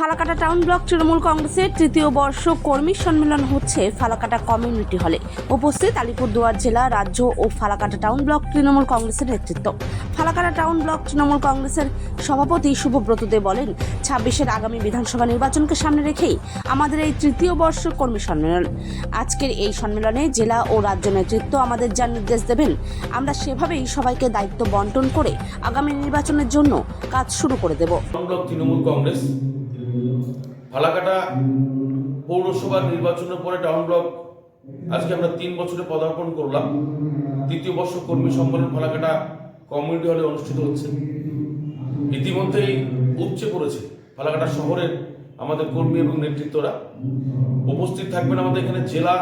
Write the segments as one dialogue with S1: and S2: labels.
S1: Falakata town block Trinamool কংগ্রেসের তৃতীয় বর্ষ কর্মী সম্মেলন হচ্ছে ফালাকাটা কমিউনিটি হলে। উপস্থিত আলিপুরদুয়ার জেলা, রাজ্য ও ফালাকাটা টাউন ব্লক তৃণমূল কংগ্রেসের নেতৃত্ব। ফালাকাটা টাউন ব্লক তৃণমূল কংগ্রেসের সভাপতি শুভব্রত দে বলেন, 26-এর আগামী বিধানসভা নির্বাচনকে সামনে রেখেই আমাদের এই তৃতীয় বর্ষ কর্মী সম্মেলন। আজকের এই সম্মেলনে জেলা ও রাজ্য নেতৃত্ব আমাদের যা নির্দেশ দেবেন, আমরা সেভাবেই সবাইকে দায়িত্ব বন্টন করে আগামী নির্বাচনের জন্য কাজ শুরু করে দেব।
S2: তৃণমূল কংগ্রেস ফালাকাটা পৌরসভার নির্বাচনের পরে টাউন ব্লক আজকে আমরা 3 বছরে পদার্পণ করলাম। তৃতীয় বর্ষ কর্মী সম্মেলন ফালাকাটা কমিউনিটি হলে অনুষ্ঠিত হচ্ছে। ইতিমধ্যেই উপচে পড়েছে ফালাকাটা শহরের আমাদের কর্মী এবং নেতৃত্বরা। উপস্থিত থাকবেন আমাদের এখানে জেলা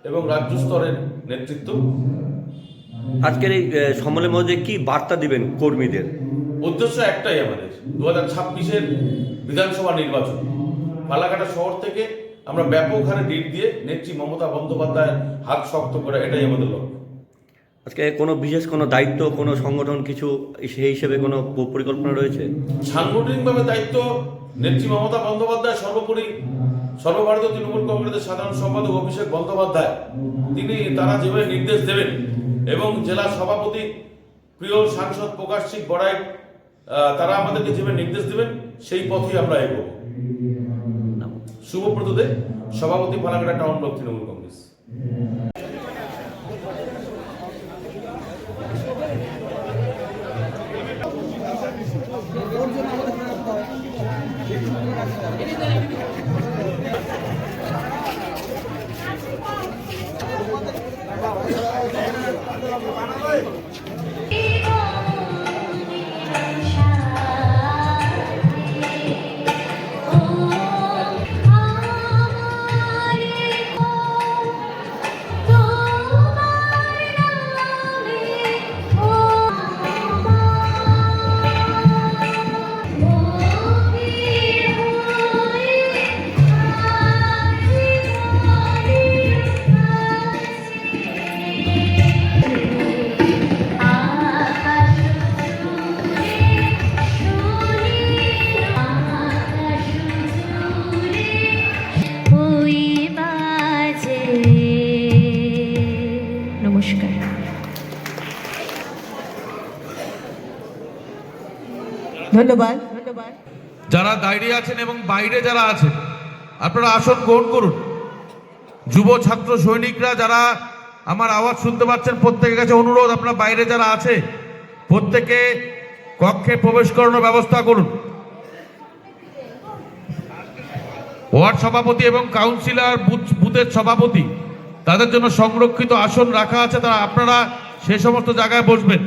S2: এবং রাজ্য স্তরের নেতৃত্ব।
S3: আজকের এই সম্মেলনের মধ্যে কি বার্তা দিবেন কর্মীদের?
S2: উদ্দেশ্য একটাই, আমাদের 2026-এর বিধানসভা নির্বাচন। ফালাকাটা শহর থেকে আমরা ব্যাপক হারে লিড দিয়ে নেত্রী মমতা বন্দ্যোপাধ্যায়ের হাত শক্ত করা, এটাই আমাদের লক্ষ্য।
S3: আজকে কোনো বিশেষ কোনো দায়িত্ব, কোনো সংগঠন কিছু সেই হিসেবে কোনো পরিকল্পনা রয়েছে?
S2: সাংগঠনিকভাবে দায়িত্ব নেত্রী মমতা বন্দ্যোপাধ্যায়, সর্বোপরি সর্বভারতীয় তৃণমূল কংগ্রেসের সাধারণ সম্পাদক অভিষেক বন্দ্যোপাধ্যায়, তারা যেভাবে নির্দেশ দেবেন, এবং জেলা সভাপতি প্রিয় সাংসদ প্রকাশ সিং বড়াই, তারা আমাদেরকে যেভাবে নির্দেশ দেবেন সেই পথেই আমরা এগোব। শুভব্রত দে, সভাপতি, ফালাকাটা টাউন ব্লক তৃণমূল কংগ্রেস।
S4: নমস্কার। ধন্যবাদ।
S5: যারা দাঁড়িয়ে আছেন এবং বাইরে যারা আছেন, আপনারা আসন গ্রহণ করুন। যুব ছাত্র সৈনিকরা যারা আমার আওয়াজ শুনতে পাচ্ছেন, প্রত্যেকের কাছে অনুরোধ, আপনারা বাইরে যারা আছে প্রত্যেকে কক্ষে প্রবেশ করানোর ব্যবস্থা করুন। ওয়ার্ড সভাপতি এবং কাউন্সিলর, বুথের সভাপতি, তাদের জন্য সংরক্ষিত আসন রাখা আছে, তারা আপনারা সে সমস্ত জায়গায় বসবেন।